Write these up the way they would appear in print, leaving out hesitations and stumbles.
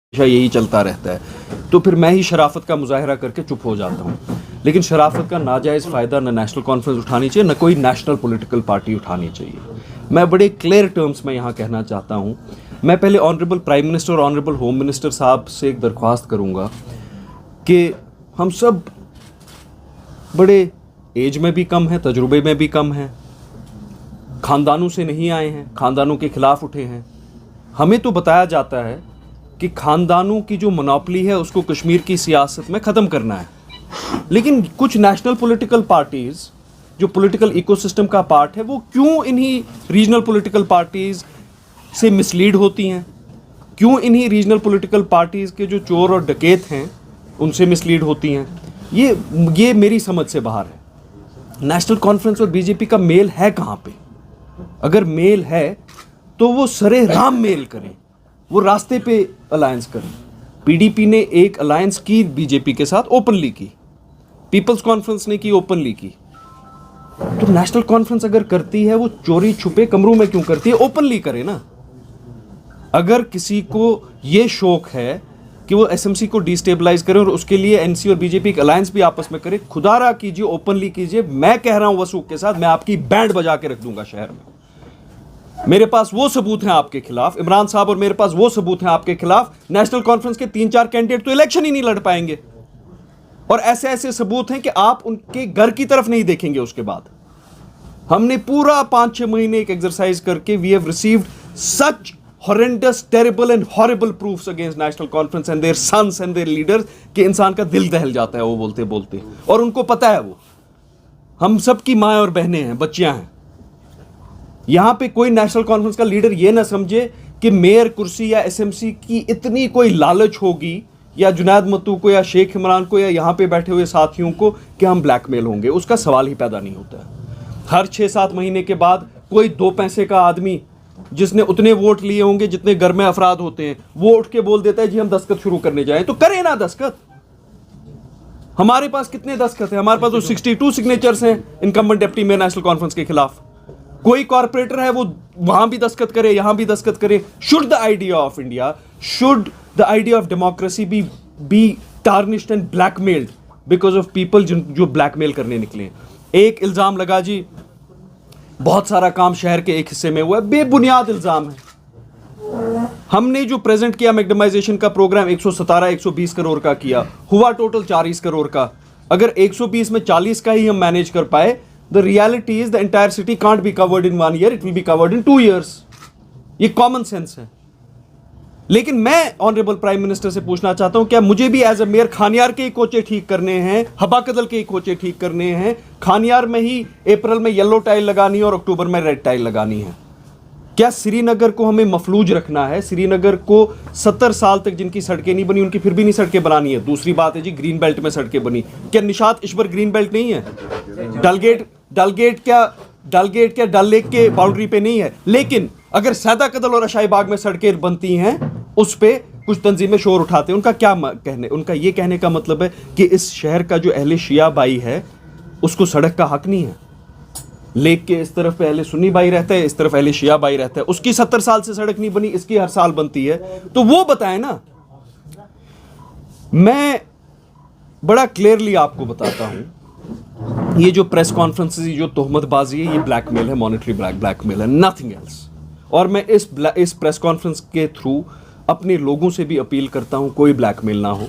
हमेशा यही चलता रहता है। तो फिर मैं ही शराफत का मुजाहरा करके चुप हो जाता हूँ। लेकिन शराफत का नाजायज़ फ़ायदा न नेशनल कॉन्फ्रेंस उठानी चाहिए, न कोई नेशनल पॉलिटिकल पार्टी उठानी चाहिए। मैं बड़े क्लियर टर्म्स में यहाँ कहना चाहता हूँ। मैं पहले ऑनरेबल प्राइम मिनिस्टर और ऑनरेबल होम मिनिस्टर साहब से एक दरख्वास्त करूँगा कि हम सब बड़े एज में भी कम हैं, तजुर्बे में भी कम हैं, ख़ानदानों से नहीं आए हैं, ख़ानदानों के ख़िलाफ़ उठे हैं। हमें तो बताया जाता है कि ख़ानदानों की जो मोनोपोली है उसको कश्मीर की सियासत में ख़त्म करना है। लेकिन कुछ नेशनल पॉलिटिकल पार्टीज़ जो पॉलिटिकल इकोसिस्टम का पार्ट है, वो क्यों इन्हीं रीजनल पॉलिटिकल पार्टीज़ से मिसलीड होती हैं? क्यों इन्हीं रीजनल पॉलिटिकल पार्टीज़ के जो चोर और डकैत हैं उनसे मिसलीड होती हैं? ये मेरी समझ से बाहर है। नेशनल कॉन्फ्रेंस और बीजेपी का मेल है कहाँ पे? अगर मेल है तो वो सरे राम मेल करें, वो रास्ते पे अलायंस करें। पीडीपी ने एक अलायंस की बीजेपी के साथ, ओपनली की। पीपल्स कॉन्फ्रेंस ने की, ओपनली की। तो नेशनल कॉन्फ्रेंस अगर करती है, वो चोरी छुपे कमरों में क्यों करती है? ओपनली करे ना। अगर किसी को ये शौक है कि वो एसएमसी को डिस्टेबलाइज करे और उसके लिए एनसी और बीजेपी एक अलायंस भी आपस में करे, खुदारा कीजिए, ओपनली कीजिए। मैं कह रहा हूं वसूख के साथ, मैं आपकी बैंड बजा के रख दूंगा शहर में। मेरे पास वो सबूत हैं आपके खिलाफ, इमरान साहब, और मेरे पास वो सबूत हैं आपके खिलाफ। नेशनल कॉन्फ्रेंस के 3-4 कैंडिडेट तो इलेक्शन ही नहीं लड़ पाएंगे, और ऐसे ऐसे सबूत हैं कि आप उनके घर की तरफ नहीं देखेंगे। उसके बाद हमने पूरा 5-6 महीने एक एक्सरसाइज करके we have received such horrendous, terrible and horrible proofs against National Conference and their sons and their leaders कि इंसान का दिल दहल जाता है वो बोलते बोलते। और उनको पता है, वो हम सब की माँ और बहनें हैं, बच्चियां हैं। यहां पे कोई नेशनल कॉन्फ्रेंस का लीडर ये ना समझे कि मेयर कुर्सी या एसएमसी की इतनी कोई लालच होगी, या जुनैद मत्तू को, या शेख इमरान को, या यहां पे बैठे हुए साथियों को, कि हम ब्लैकमेल होंगे। उसका सवाल ही पैदा नहीं होता है। हर 6-7 महीने के बाद कोई 2 पैसे का आदमी जिसने उतने वोट लिए होंगे जितने घर में अफराद होते हैं, वो उठ के बोल देता है जी हम दस्तखत शुरू करने जाएं। तो करें ना दस्तखत। हमारे पास कितने दस्तखत हैं? हमारे पास तो 62 सिग्नेचर्स हैं incumbent deputy mayor national conference के खिलाफ। कोई कॉर्पोरेटर है वो वहां भी दस्तखत करे, यहां भी दस्तखत करे। Should the idea of India, should the idea of democracy be tarnished and blackmailed because of people जो ब्लैकमेल करने निकले? एक इल्जाम लगा जी बहुत सारा काम शहर के एक हिस्से में हुआ है, बेबुनियाद इल्जाम है। हमने जो प्रेजेंट किया मैग्नेमाइजेशन का प्रोग्राम 117-120 करोड़ का किया, हुआ टोटल 40 करोड़ का। अगर 120 में 40 का ही हम मैनेज कर पाए, the reality is the entire city can't be covered in 1 year, it will be covered in 2 years. ये कॉमन सेंस है। लेकिन मैं ऑनरेबल प्राइम मिनिस्टर से पूछना चाहता हूं, क्या मुझे भी एज ए मेयर खानियार के ही कोचे ठीक करने हैं, हबाकदल के ही कोचे ठीक करने हैं? खानियार में ही अप्रैल में येलो टाइल लगानी है और अक्टूबर में रेड टाइल लगानी है? क्या श्रीनगर को हमें मफलूज रखना है? श्रीनगर को 70 साल तक जिनकी सड़कें नहीं बनी, उनकी फिर भी नहीं सड़कें बनानी है। दूसरी बात है जी, ग्रीन बेल्ट में सड़कें बनी। क्या निशात इश्बर ग्रीन बेल्ट नहीं है? डलगेट क्या डल लेक के बाउंड्री पे नहीं है? लेकिन अगर सैदा कदल और अशाई बाग में सड़कें बनती हैं, उस पे कुछ तंजीमें शोर उठाते हैं। उनका क्या कहने, उनका ये कहने का मतलब है कि इस शहर का जो अहले शिया भाई है उसको सड़क का हक नहीं है। लेक के इस तरफ पे अहले सुन्नी भाई रहता है, इस तरफ अहले शिया भाई रहता है। उसकी 70 साल से सड़क नहीं बनी, इसकी हर साल बनती है। तो वो बताए ना। मैं बड़ा क्लियरली आपको बताता हूं, ये जो प्रेस कॉन्फ्रेंसेस, जो तोहमतबाजी है, ये ब्लैकमेल है, मॉनेटरी ब्लैकमेल है, नथिंग एल्स। और मैं इस प्रेस कॉन्फ्रेंस के थ्रू अपने लोगों से भी अपील करता हूं कोई ब्लैकमेल ना हो।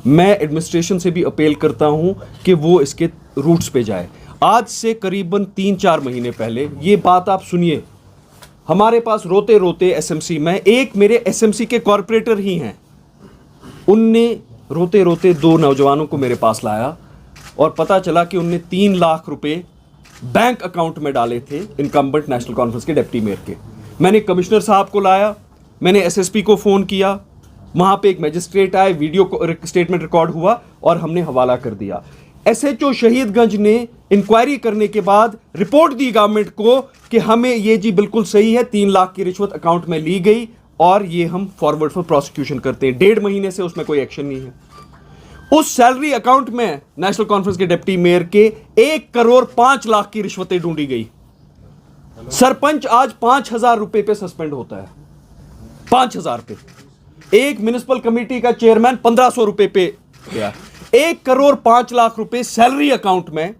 मैं एडमिनिस्ट्रेशन से भी अपील करता हूं कि वो इसके रूट्स पे जाए। आज से करीबन 3-4 महीने पहले ये बात आप सुनिए, हमारे पास रोते रोते एसएमसी में, एक मेरे एसएमसी के कॉर्पोरेटर ही हैं, उनने रोते रोते 2 नौजवानों को मेरे पास लाया और पता चला कि उनने 3 लाख रुपए बैंक अकाउंट में डाले थे इनकम्बेंट नेशनल कॉन्फ्रेंस के डिप्टी मेयर के। मैंने कमिश्नर साहब को लाया, मैंने एसएसपी को फ़ोन किया, वहाँ पे एक मजिस्ट्रेट आए, वीडियो स्टेटमेंट रिकॉर्ड हुआ और हमने हवाला कर दिया। एसएचओ शहीदगंज ने इंक्वायरी करने के बाद रिपोर्ट दी गवर्नमेंट को कि हमें ये जी बिल्कुल सही है, 3 लाख की रिश्वत अकाउंट में ली गई और ये हम फॉरवर्ड फॉर प्रोसिक्यूशन करते हैं। 1.5 महीने से उसमें कोई एक्शन नहीं है। उस सैलरी अकाउंट में नेशनल कॉन्फ्रेंस के डिप्टी मेयर के 1 करोड़ 5 लाख की रिश्वतें ढूंढी गई। सरपंच आज 5,000 रुपए पे सस्पेंड होता है, 5,000 पे। एक म्युनिसिपल कमेटी का चेयरमैन 1500 रुपए पे गया। 1,05,00,000 रुपए सैलरी अकाउंट में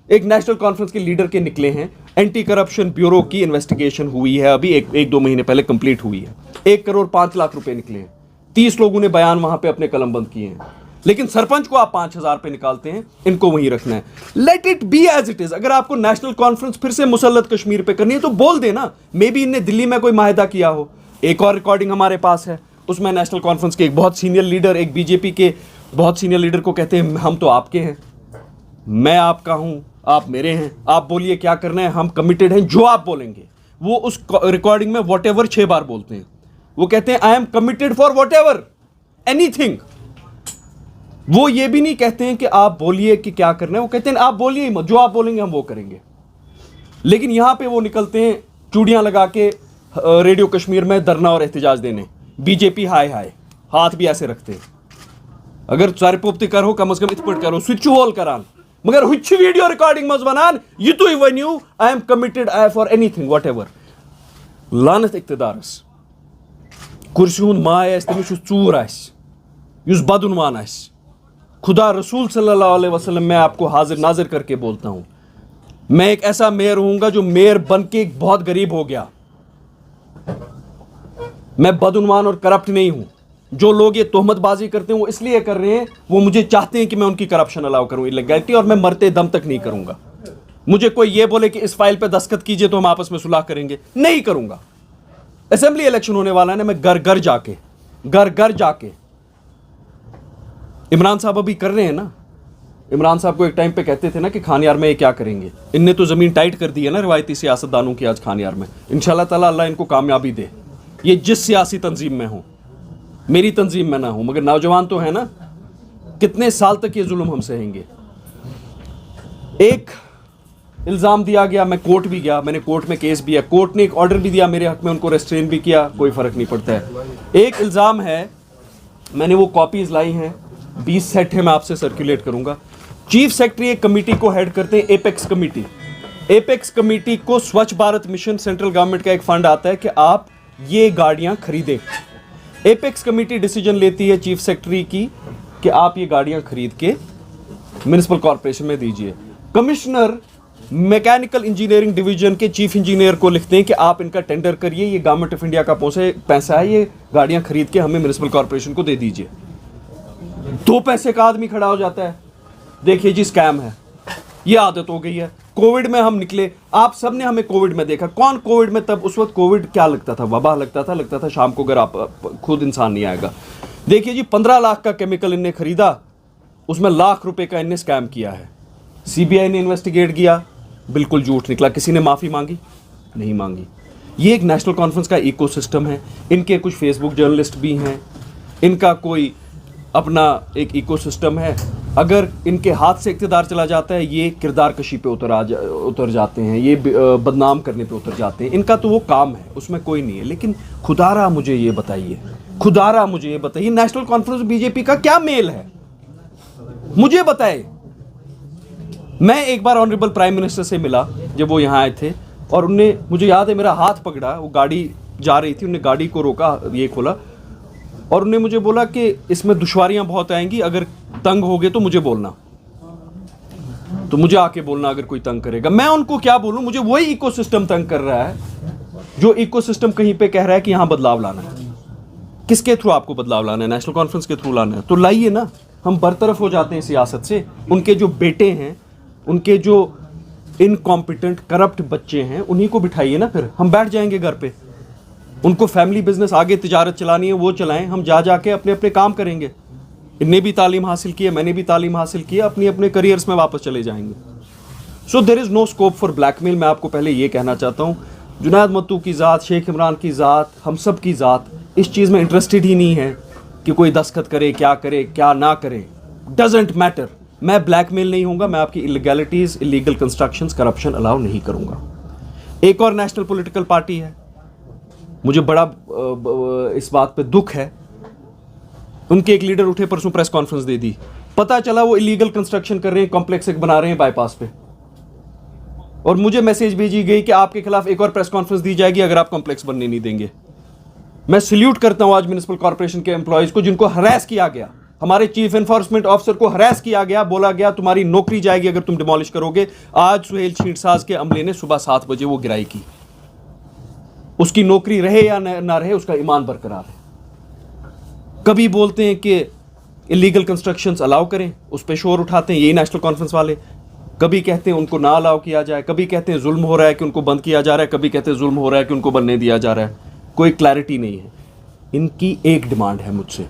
एक नेशनल कॉन्फ्रेंस के लीडर के निकले हैं। एंटी करप्शन ब्यूरो की इन्वेस्टिगेशन हुई है, अभी एक दो महीने पहले कंप्लीट हुई है। 1,05,00,000 रुपए निकले हैं। 30 लोगों ने बयान वहां पे अपने कलमबंद किए हैं, लेकिन सरपंच को आप 5,000 पे निकालते हैं, इनको वहीं रखना है। Let it be as it is. अगर आपको नेशनल कॉन्फ्रेंस फिर से मुसल्लत कश्मीर पे करनी है तो बोल देना। मे बी इनने दिल्ली में कोई माहिदा किया हो। एक और रिकॉर्डिंग हमारे पास है, उसमें नेशनल कॉन्फ्रेंस के एक बहुत सीनियर लीडर, एक बीजेपी के बहुत सीनियर लीडर को कहते हैं हम तो आपके हैं, मैं आपका हूं, आप मेरे हैं, आप बोलिए क्या करना है, हम कमिटेड हैं, जो आप बोलेंगे। वो उस रिकॉर्डिंग में वॉटेवर 6 बार बोलते हैं। वो कहते हैं आई am committed for whatever anything. वो ये भी नहीं कहते हैं कि आप बोलिए कि क्या करना है, वो कहते हैं आप बोलिए मत, जो आप बोलेंगे हम वो करेंगे। लेकिन यहां पे वो निकलते हैं चूड़ियां लगा के रेडियो कश्मीर में धरना और एहतजाज देने। बीजेपी हाय हाय, हाथ भी ऐसे रखते हैं। अगर सारे करो कम से कम इत पट करो, स्विच वॉल करान, मगर हुच वीडियो रिकॉर्डिंग मज बनान यह तुई वनियो I am committed I for anything whatever. लानत इक्तदारस, कुर्सी हुंद माय आस तमिस चूर आस, युस बदउनवान आस। खुदा रसूल सल्लल्लाहु अलैहि वसल्लम, मैं आपको हाजिर नाजिर करके बोलता हूं, मैं एक ऐसा मेयर हूंगा जो मेयर बन के बहुत गरीब हो गया। मैं बदउनवान और करप्ट नहीं हूं। जो लोग ये तोहमतबाजी करते हैं वो इसलिए कर रहे हैं, वो मुझे चाहते हैं कि मैं उनकी करप्शन अलाउ करूं, इलीगैलिटी, और मैं मरते दम तक नहीं करूंगा। मुझे कोई ये बोले कि इस फाइल पे दस्तखत कीजिए तो हम आपस में सुलह करेंगे, नहीं करूंगा। असेंबली इलेक्शन होने वाला है ना, मैं घर घर जाके इमरान साहब अभी कर रहे हैं ना। इमरान साहब को एक टाइम पे कहते थे ना कि खानियार में ये क्या करेंगे, इनने तो जमीन टाइट कर दी है ना रिवायती सियासतदानों की आज खानियार में। इंशाल्लाह ताला अल्लाह इनको कामयाबी दे। ये जिस सियासी तंजीम में हो, मेरी तंजीम में ना हो, मगर नौजवान तो है ना, कितने साल तक ये जुल्म हम सहेंगे। एक इल्ज़ाम दिया गया, मैं कोर्ट भी गया, मैंने कोर्ट में केस भी है, कोर्ट ने एक ऑर्डर भी दिया मेरे हक में, उनको रेस्ट्रेन भी किया, कोई फ़र्क नहीं पड़ता है। एक इल्ज़ाम है, मैंने वो कॉपीज़ लाई हैं, 20 सेट है, मैं आपसे सर्कुलेट करूंगा। चीफ सेक्रेटरी एक कमेटी को हेड करते हैं, एपेक्स कमेटी। एपेक्स कमेटी को स्वच्छ भारत मिशन सेंट्रल गवर्नमेंट का एक फंड आता है कि आप ये गाड़ियां खरीदें। एपेक्स कमेटी डिसीजन लेती है चीफ सेक्रेटरी की कि आप ये गाड़ियां खरीद के म्युनिसिपल कॉर्पोरेशन में दीजिए। कमिश्नर मैकेनिकल इंजीनियरिंग डिवीजन के चीफ इंजीनियर को लिखते हैं कि आप इनका टेंडर करिए, ये गवर्नमेंट ऑफ इंडिया का पैसा है, ये गाड़ियां खरीद के हमें म्युनिसिपल कॉर्पोरेशन को दे दीजिए। 2 पैसे का आदमी खड़ा हो जाता है, देखिए जी स्कैम है। ये आदत हो गई है। कोविड में हम निकले, आप सब ने हमें कोविड में देखा। कौन कोविड में, तब उस वक्त कोविड क्या लगता था, वबा लगता था शाम को, अगर आप खुद इंसान नहीं आएगा। देखिए जी 15 लाख का केमिकल इनने खरीदा, उसमें लाख रुपए का इनने स्कैम किया है। सीबीआई ने इन्वेस्टिगेट किया, बिल्कुल झूठ निकला। किसी ने माफ़ी मांगी? नहीं मांगी। ये एक नेशनल कॉन्फ्रेंस का इकोसिस्टम है, इनके कुछ फेसबुक जर्नलिस्ट भी हैं, इनका कोई अपना एक इकोसिस्टम है। अगर इनके हाथ से इक़्तिदार चला जाता है, ये किरदार कशी पे उतर जाते हैं, ये बदनाम करने पे उतर जाते हैं। इनका तो वो काम है, उसमें कोई नहीं है। लेकिन खुदारा मुझे ये बताइए, नेशनल कॉन्फ्रेंस बीजेपी का क्या मेल है, मुझे बताए। मैं एक बार ऑनरेबल प्राइम मिनिस्टर से मिला जब वो यहाँ आए थे, और उनने, मुझे याद है, मेरा हाथ पकड़ा। वो गाड़ी जा रही थी, उन्होंने गाड़ी को रोका, ये खोला, और उन्होंने मुझे बोला कि इसमें दुश्वारियां बहुत आएंगी, अगर तंग होगे तो मुझे बोलना, तो मुझे आके बोलना अगर कोई तंग करेगा। मैं उनको क्या बोलूं, मुझे वही इकोसिस्टम तंग कर रहा है जो इकोसिस्टम कहीं पे कह रहा है कि यहां बदलाव लाना है। किसके थ्रू आपको बदलाव लाना है? नेशनल कॉन्फ्रेंस के थ्रू लाना है, तो लाइए ना। हम बरतरफ हो जाते हैं सियासत से। उनके जो बेटे हैं, उनके जो इनकॉम्पिटेंट करप्ट बच्चे हैं, उन्हीं को बिठाइए ना, फिर हम बैठ जाएंगे घर पे। उनको फैमिली बिजनेस आगे तिजारत चलानी है, वो चलाएं, हम जा जाके अपने अपने काम करेंगे। इनने भी तालीम हासिल की है, मैंने भी तालीम हासिल की है, अपनी अपने करियर्स में वापस चले जाएंगे। So there is no scope for blackmail. मैं आपको पहले ये कहना चाहता हूँ, जुनैद मत्तू की ज़ात, शेख इमरान की ज़ात, हम सब की ज़ात इस चीज़ में इंटरेस्टेड ही नहीं है कि कोई दस्तखत करे, क्या ना करे, डजेंट मैटर। मैं ब्लैकमेल नहीं होऊंगा, मैं आपकी इलीगैलिटीज़, इलीगल कंस्ट्रक्शंस, करप्शन अलाउ नहीं करूँगा। एक और नेशनल पॉलिटिकल पार्टी है, मुझे बड़ा इस बात पे दुख है, उनके एक लीडर उठे परसों, प्रेस कॉन्फ्रेंस दे दी, पता चला वो इलीगल कंस्ट्रक्शन कर रहे हैं, कॉम्प्लेक्स एक बना रहे हैं बाईपास पे, और मुझे मैसेज भेजी गई कि आपके खिलाफ एक और प्रेस कॉन्फ्रेंस दी जाएगी अगर आप कॉम्प्लेक्स बनने नहीं देंगे। मैं सल्यूट करता हूं आज म्युनिसिपल कॉर्पोरेशन के एम्प्लॉयज को जिनको हरास किया गया, हमारे चीफ एनफोर्समेंट ऑफिसर को हरास किया गया, बोला गया तुम्हारी नौकरी जाएगी अगर तुम डिमोलिश करोगे। आज सुहेल छींटसाज के अमले ने सुबह 7 बजे वो गिराई की। उसकी नौकरी रहे या ना रहे, उसका ईमान बरकरार है। कभी बोलते हैं कि इलीगल कंस्ट्रक्शंस अलाउ करें, उस पर शोर उठाते हैं यही नेशनल कॉन्फ्रेंस वाले। कभी कहते हैं उनको ना अलाउ किया जाए, कभी कहते हैं जुल्म हो रहा है कि उनको बंद किया जा रहा है, कभी कहते हैं जुल्म हो रहा है कि उनको बनने दिया जा रहा है। कोई क्लैरिटी नहीं है। इनकी एक डिमांड है मुझसे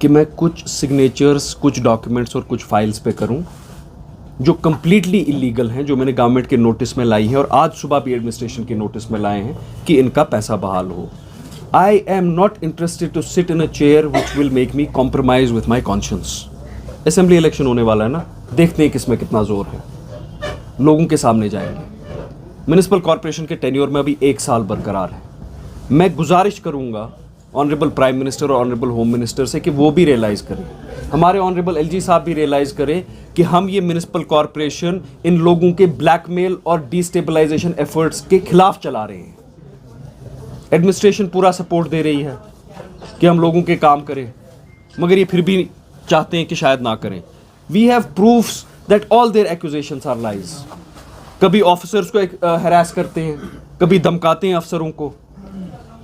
कि मैं कुछ सिग्नेचर्स, कुछ डॉक्यूमेंट्स और कुछ फाइल्स पे करूं जो कंप्लीटली इलीगल हैं, जो मैंने गवर्नमेंट के नोटिस में लाई है और आज सुबह भी एडमिनिस्ट्रेशन के नोटिस में लाए हैं कि इनका पैसा बहाल हो। I am not interested to sit in a chair which will make me compromise with my conscience. Assembly election होने वाला है ना, देखते हैं किसमें कितना जोर है, लोगों के सामने जाएंगे। म्युनिसिपल कॉर्पोरेशन के टेन्योर में अभी 1 साल बरकरार है। मैं गुजारिश करूंगा ऑनरेबल प्राइम मिनिस्टर और ऑनरेबल होम मिनिस्टर से कि वो भी रियलाइज़ करें, हमारे ऑनरेबल एलजी साहब भी रियलाइज़ करें कि हम ये म्युनिसिपल कॉर्पोरेशन इन लोगों के ब्लैकमेल और डिस्टेबलाइजेशन एफर्ट्स के खिलाफ चला रहे हैं। एडमिनिस्ट्रेशन पूरा सपोर्ट दे रही है कि हम लोगों के काम करें, मगर ये फिर भी चाहते हैं कि शायद ना करें। We have proofs that all their accusations are lies. कभी ऑफिसर्स को हरास करते हैं, कभी धमकाते हैं अफसरों को,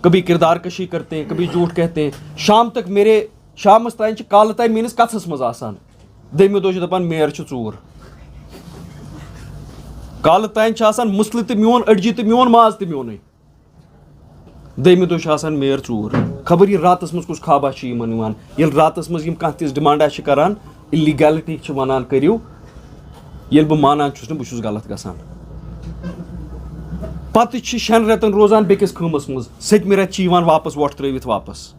कभी किरदार कशी करते हैं, कभी झूठ कहते हैं। शाम तक मेरे शाम ताइन काल ताइन मीनस कथस मज आसान, दमे दो दपान मेयर चूर, काल ताइन आसान मुसल तो मोन अड़जी तो मोन माज तो मोन, दमे दो मेयर चूर। खबर ये रात मज कुछ खाबा ये रात मज कह तिज डिमांडा करान, इलीगैलिटी वनान करियो, ये बह मानान बह गलत गसान। पत 6 रेतन रोजान बेकिस खमस मज, 7 रेत वापस वोट त्रवित वापस,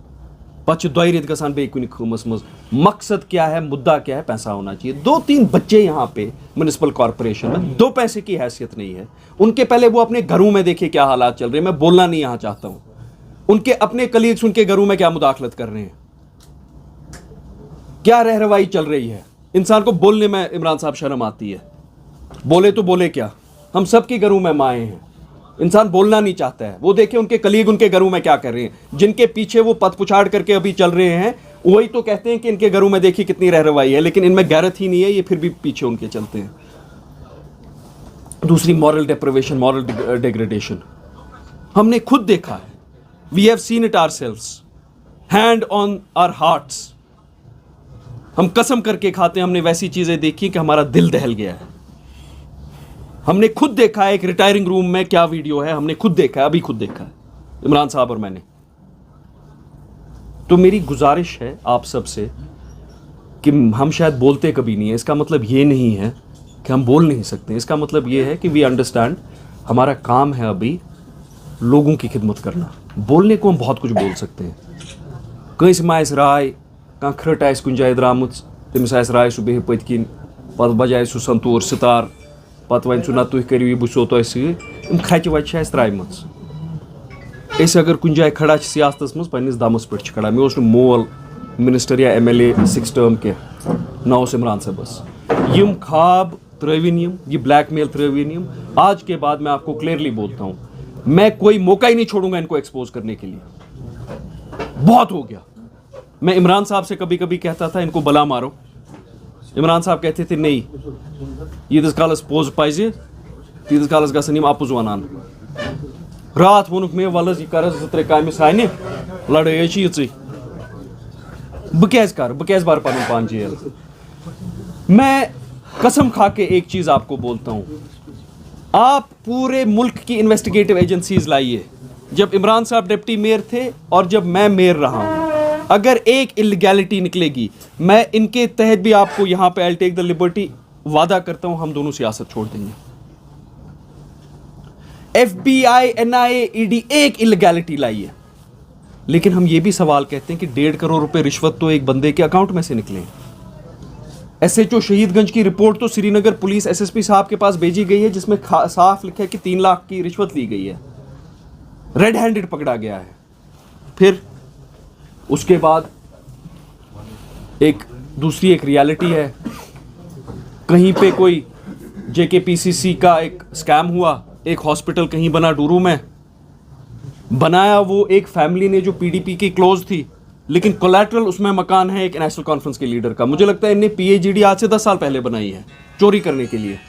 पत 2 रेत गसान बे कुन खमस मज। मकसद क्या है, मुद्दा क्या है? पैसा होना चाहिए। 2-3 बच्चे यहाँ पे म्युनिसिपल कॉर्पोरेशन में 2 पैसे की हैसियत नहीं है उनके। पहले वो अपने घरों में देखे क्या हालात चल रहे हैं, मैं बोलना नहीं यहाँ चाहता हूँ। उनके अपने कलीग्स उनके घरों में क्या मुदाखलत कर रहे हैं, क्या रहरवाई चल रही है। इंसान को बोलने में इमरान साहब शर्म आती है, बोले तो बोले क्या, हम सबके घरों में माए हैं। इंसान बोलना नहीं चाहता है। वो देखे उनके कलीग उनके घरों में क्या कर रहे हैं, जिनके पीछे वो पथ पुछाड़ करके अभी चल रहे हैं, वही तो कहते हैं कि इनके घरों में देखिए कितनी रहरवाई है, लेकिन इनमें गैरत ही नहीं है, ये फिर भी पीछे उनके चलते हैं। दूसरी मॉरल डेप्रिवेशन, मॉरल डिग्रेडेशन हमने खुद देखा है। We have seen it ourselves, hand on our hearts. हम कसम करके खाते हैं, हमने वैसी चीजें देखी कि हमारा दिल दहल गया है। हमने खुद देखा है एक रिटायरिंग रूम में क्या वीडियो है, हमने खुद देखा है, अभी खुद देखा है, इमरान साहब और मैंने। तो मेरी गुजारिश है आप सबसे कि हम शायद बोलते कभी नहीं है, इसका मतलब ये नहीं है कि हम बोल नहीं सकते। इसका मतलब ये है कि वी अंडरस्टैंड हमारा काम है अभी लोगों की खिदमत करना। बोलने को हम बहुत कुछ बोल सकते हैं, कंस मास राय कह खट आस कुछ जाए द्रामुत, तमिस आस राय सह बेह पत किन, पत बजाए सह संतूर सितार, पत वन ना तुह करियो यह बो तुम सम खच वच त्रामच। अगर कुछ जाए खड़ा सियासत मज पन्निस दमस पे खड़ा। मे मोल मिनिस्टर या MLA 6 टर्म कह ना इमरान साहबस। यम ख्वाब त्रविन, ये ब्लैकमेल त्रविन। आज के बाद मैं आपको क्लियरली बोलता हूँ, मैं कोई मौका ही नहीं छोड़ूंगा इनको एक्सपोज करने के लिए। बहुत हो गया। मैं इमरान साहब से कभी कभी कहता था इनको बला मारो, इमरान साहब कहते थे नहीं, यीतिस कालस पोज पज तीतिस कालस गसन यम अपुज वनान। रात वोनुक मे वलस यह कर 2-3 कामि सानि, लड़ाई यीच बह क्या बार पन पान जेल। मैं कसम खा के एक चीज आपको बोलता हूं, आप पूरे मुल्क की इन्वेस्टिगेटिव एजेंसीज लाइए। जब इमरान साहब डिप्टी मेयर थे और जब मैं मेयर रहा हूं, अगर एक इलीगैलिटी निकलेगी, मैं इनके तहत भी आपको यहां पे आई टेक द लिबर्टी वादा करता हूं, हम दोनों सियासत छोड़ देंगे। FBI, NIA, ED एक इलीगैलिटी लाई है, लेकिन हम ये भी सवाल कहते हैं कि 1.5 करोड़ रुपए रिश्वत तो एक बंदे के अकाउंट में से निकले। SHO शहीदगंज की रिपोर्ट तो श्रीनगर पुलिस SSP साहब के पास भेजी गई है, जिसमें साफ लिखा है कि 3 लाख की रिश्वत ली गई है, रेड हैंडेड पकड़ा गया है। फिर उसके बाद एक रियलिटी है, कहीं पे कोई JKPCC का एक स्कैम हुआ, एक हॉस्पिटल कहीं बना डूरू में, बनाया वो एक फैमिली ने जो पीडीपी की क्लोज थी, लेकिन कोलैटरल उसमें मकान है एक नेशनल कॉन्फ्रेंस के लीडर का। मुझे लगता है इन्हें पीएचडी आज से 10 साल पहले बनाई है चोरी करने के लिए।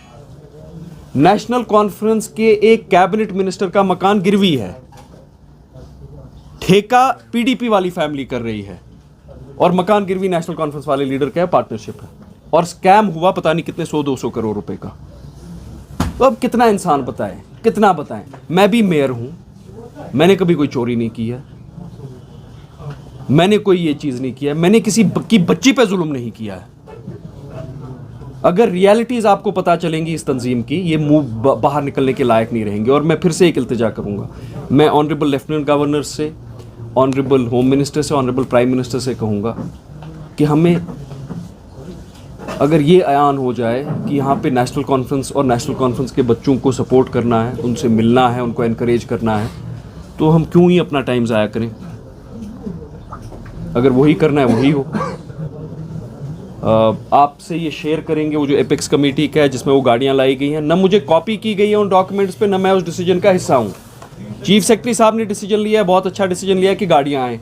नेशनल कॉन्फ्रेंस के एक कैबिनेट मिनिस्टर का मकान गिरवी है, ठेका पीडीपी वाली फैमिली कर रही है, और मकान गिरवी नेशनल कॉन्फ्रेंस वाले लीडर का है, पार्टनरशिप है, और स्कैम हुआ पता नहीं कितने 100-200 करोड़ रुपए का। तो अब कितना इंसान बताए, कितना बताएं। मैं भी मेयर हूं, मैंने कभी कोई चोरी नहीं की है, मैंने कोई ये चीज नहीं किया है, मैंने किसी की बच्ची पे जुल्म नहीं किया है। अगर रियलिटीज आपको पता चलेंगी इस तंजीम की, ये मुंह बाहर निकलने के लायक नहीं रहेंगे। और मैं फिर से एक इल्तिजा करूंगा, मैं ऑनरेबल लेफ्टिनेंट गवर्नर से, ऑनरेबल होम मिनिस्टर से, ऑनरेबल प्राइम मिनिस्टर से कहूंगा कि हमें अगर ये अयान हो जाए कि यहाँ पे नेशनल कॉन्फ्रेंस और नेशनल कॉन्फ्रेंस के बच्चों को सपोर्ट करना है, उनसे मिलना है, उनको एनकरेज करना है, तो हम क्यों ही अपना टाइम ज़ाया करें। अगर वही करना है वही हो। आपसे ये शेयर करेंगे वो जो एपेक्स कमेटी का है जिसमें वो गाड़ियाँ लाई गई हैं, न मुझे कॉपी की गई है उन डॉक्यूमेंट्स पे, न मैं उस डिसीजन का हिस्सा हूँ। चीफ सेक्रेटरी साहब ने डिसीजन लिया है, बहुत अच्छा डिसीजन लिया है कि गाड़ियाँ आएँ,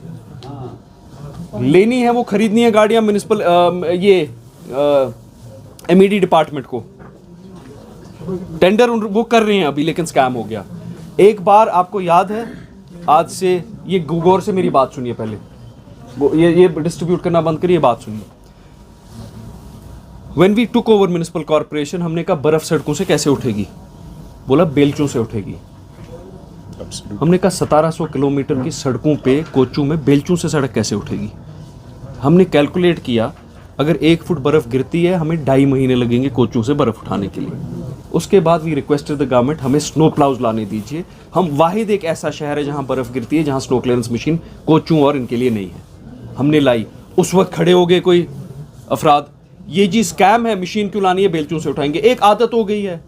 लेनी है वो, खरीदनी है गाड़ियाँ म्यूनिसिपल एमईडी डिपार्टमेंट को, टेंडर वो कर रहे हैं अभी, लेकिन स्कैम हो गया। एक बार आपको याद है, आज से ये गौर से मेरी बात सुनिए पहले, वो ये डिस्ट्रीब्यूट करना बंद करिए, बात सुनिए। When we took over municipal corporation, हमने कहा बर्फ सड़कों से कैसे उठेगी, बोला बेलचों से उठेगी। हमने कहा 1700 किलोमीटर की सड़कों पे कोचू में बेलचों से सड़क कैसे उठेगी। हमने कैलकुलेट किया, अगर 1 फुट बर्फ गिरती है हमें 2.5 महीने लगेंगे कोचू से बर्फ उठाने के लिए। उसके बाद वी रिक्वेस्टेड द गवर्नमेंट, हमें स्नो प्लाउज लाने दीजिए। हम वाहिद एक ऐसा शहर है जहां बर्फ गिरती है जहां स्नो क्लियरेंस मशीन कोचू और इनके लिए नहीं है। हमने लाई, उस वक्त खड़े हो गए कोई अफराद, ये जी स्कैम है, मशीन क्यों लानी है, बेलचों से उठाएंगे। एक आदत हो गई है,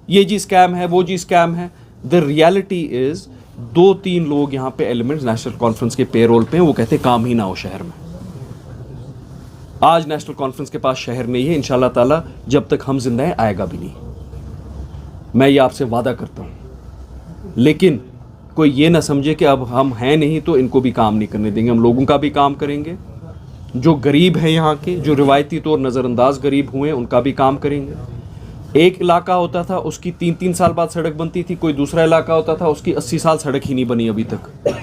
ये जी स्कैम है, वो जी स्कैम है। द रियलिटी इज 2-3 लोग यहाँ पे एलिमेंट्स नेशनल कॉन्फ्रेंस के पेरोल पे हैं, वो कहते काम ही ना हो शहर में। आज नेशनल कॉन्फ्रेंस के पास शहर नहीं है, इंशाल्लाह ताला जब तक हम जिंदा हैं आएगा भी नहीं, मैं ये आपसे वादा करता हूँ। लेकिन कोई ये ना समझे कि अब हम हैं नहीं तो इनको भी काम नहीं करने देंगे, हम लोगों का भी काम करेंगे। जो गरीब हैं यहाँ के, जो रिवायती तौर नज़रअंदाज गरीब हुए, उनका भी काम करेंगे। एक इलाका होता था उसकी 3-3 साल बाद सड़क बनती थी, कोई दूसरा इलाका होता था उसकी 80 साल सड़क ही नहीं बनी अभी तक।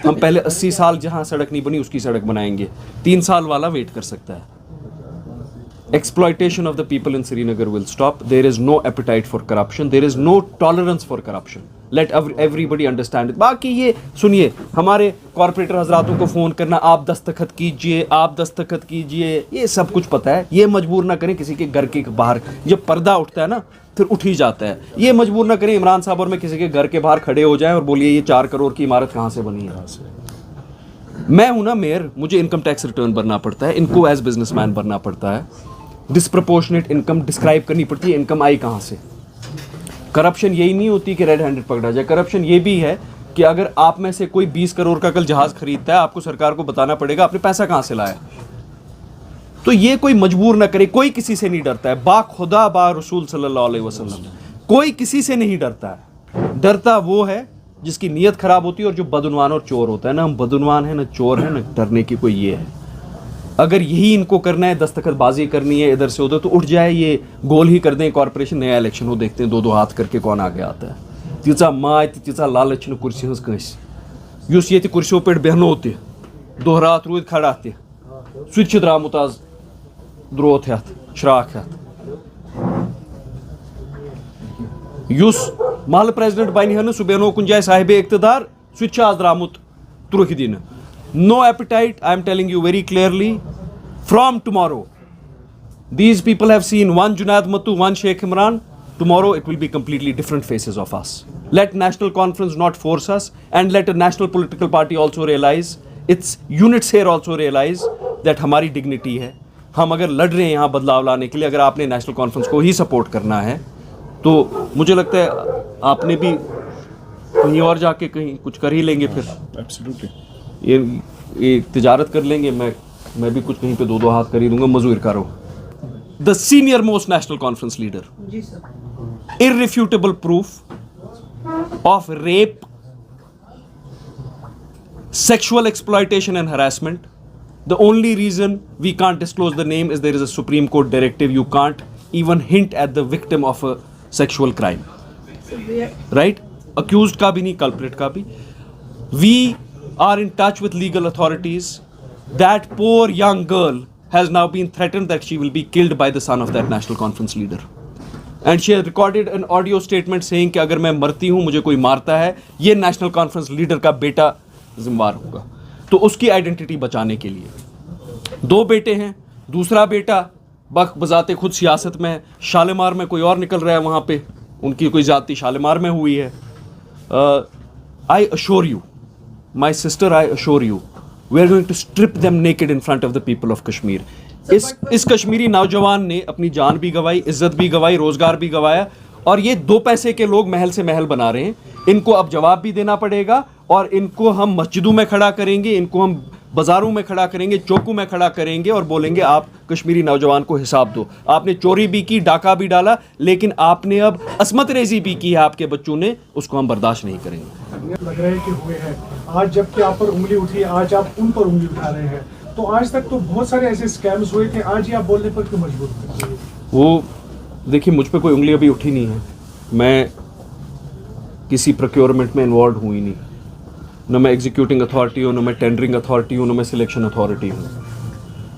हम पहले 80 साल जहाँ सड़क नहीं बनी उसकी सड़क बनाएंगे, 3 साल वाला वेट कर सकता है। Exploitation of the people in Srinagar will stop. There is no appetite for corruption. There is no tolerance for corruption. Let everybody understand it. बाकी ये सुनिए, हमारे कॉर्पोरेटर हजरातों को फ़ोन करना, आप दस्तखत कीजिए, आप दस्तखत कीजिए, ये सब कुछ पता है। ये मजबूर ना करें किसी के घर के बाहर, जब पर्दा उठता है ना फिर उठ ही जाता है। ये मजबूर ना करें इमरान साहब और मैं किसी के घर के बाहर खड़े हो जाएं और बोलिए ये 4 करोड़ की इमारत कहाँ से बनी है। मैं हूँ ना मेयर, मुझे इनकम टैक्स रिटर्न भरना पड़ता है, इनको एज बिजनेसमैन भरना पड़ता है, डिस्प्रपोर्शनेट इनकम डिस्क्राइब करनी पड़ती है, इनकम आई कहाँ से। करप्शन यही नहीं होती कि रेड हैंडेड पकड़ा जाए, करप्शन ये भी है कि अगर आप में से कोई 20 करोड़ का कल जहाज खरीदता है, आपको सरकार को बताना पड़ेगा आपने पैसा कहाँ से लाया। तो ये कोई मजबूर ना करे, कोई किसी से नहीं डरता है, बा खुदा बा रसूल सल्लल्लाहु अलैहि वसल्लम, कोई किसी से नहीं डरता है। डरता वो है जिसकी नीयत खराब होती है और जो बदउनवान और चोर होता है ना। हम बदउनवान है ना चोर है ना, डरने की कोई ये है। अगर यही इनको करना है, दस्तखतबाजी करनी है इधर से उधर, तो उठ जाए, ये गोल ही कर दें कॉर्पोरेशन, नया इलेक्शन हो, देखते हैं 2-2 हाथ करके कौन आगे आता है। तीचा माय तीचा लालच कुर्सी हज कंस युस ये कुर्सियों पे बहनो ते दोहरात रूद खड़ा ते सह द्रामुत आज द्रोत हेत श्राक हेत। युस महल प्रेसिडेंट बन सह बहनो कुन जाए साहिबे इख्तिदार, सह आज द्रामुत त्रुह दिन। No appetite, I am telling you very clearly. From tomorrow, these people have seen one Junaid Mattu, one Sheikh Imran. Tomorrow it will be completely different faces of us. Let National Conference not force us, and let a national political party also realize, its units here also realize that हमारी dignity है। हम अगर लड़ रहे हैं यहाँ बदलाव लाने के लिए, अगर आपने नेशनल कॉन्फ्रेंस को ही सपोर्ट करना है, तो मुझे लगता है आपने भी कहीं और जाके कहीं कुछ कर ही लेंगे फिर। Absolutely. ये तिजारत कर लेंगे, मैं भी कुछ कहीं पे 2-2 हाथ कर ही दूंगा, मजूर करो। The senior most national conference leader, irrefutable proof of rape sexual exploitation and harassment. The only reason we can't disclose the name is there is a Supreme Court directive. You can't even hint at the victim of a sexual crime. Right? Accused ka bhi nahi, culprit ka bhi. We are in touch with legal authorities. That poor young girl has now been threatened that she will be killed by the son of that National Conference leader. And she has recorded an audio statement saying कि अगर मैं मरती हूँ, मुझे कोई मारता है, ये नेशनल कॉन्फ्रेंस लीडर का बेटा जिम्मेवार होगा. तो उसकी आइडेंटिटी बचाने के लिए 2 बेटे हैं, दूसरा बेटा बजाते खुद सियासत में है, शालीमार में कोई और निकल रहा है, वहाँ पे उनकी कोई जाति शालीमार में हुई है. I assure you, my sister, I assure you, we are going to strip them naked in front of the people of Kashmir. इस कश्मीरी नौजवान ने अपनी जान भी गंवाई, इज्जत भी गंवाई, रोजगार भी गंवाया, और ये 2 पैसे के लोग महल से महल बना रहे हैं. इनको अब जवाब भी देना पड़ेगा, और इनको हम मस्जिदों में खड़ा करेंगे, इनको हम बाजारों में खड़ा करेंगे, चौकों में खड़ा करेंगे और बोलेंगे आप कश्मीरी नौजवान को हिसाब दो. आपने चोरी भी की, डाका भी डाला, लेकिन आपने अब असमत रेजी भी की है आपके बच्चों ने, उसको हम बर्दाश्त नहीं करेंगे. लग रहा है कि हुए हैं आज, जबकि आप पर उंगली उठी, आज आप उन पर उंगली उठा रहे हैं. तो आज तक तो बहुत सारे ऐसे स्कैम्स हुए थे, आज ही आप बोलने पर क्यों मजबूर थे? वो देखिए, मुझ पर कोई उंगली अभी उठी नहीं है. मैं किसी प्रोक्योरमेंट में इन्वॉल्व हुई नहीं, न मैं एग्जीक्यूटिंग अथॉरिटी हूँ, न मैं टेंडरिंग अथॉरिटी हूँ, न मैं सिलेक्शन अथॉरिटी हूँ.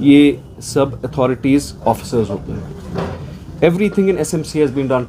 ये सब अथॉरिटीज़ ऑफिसर्स होते हैं. Everything in SMC has been done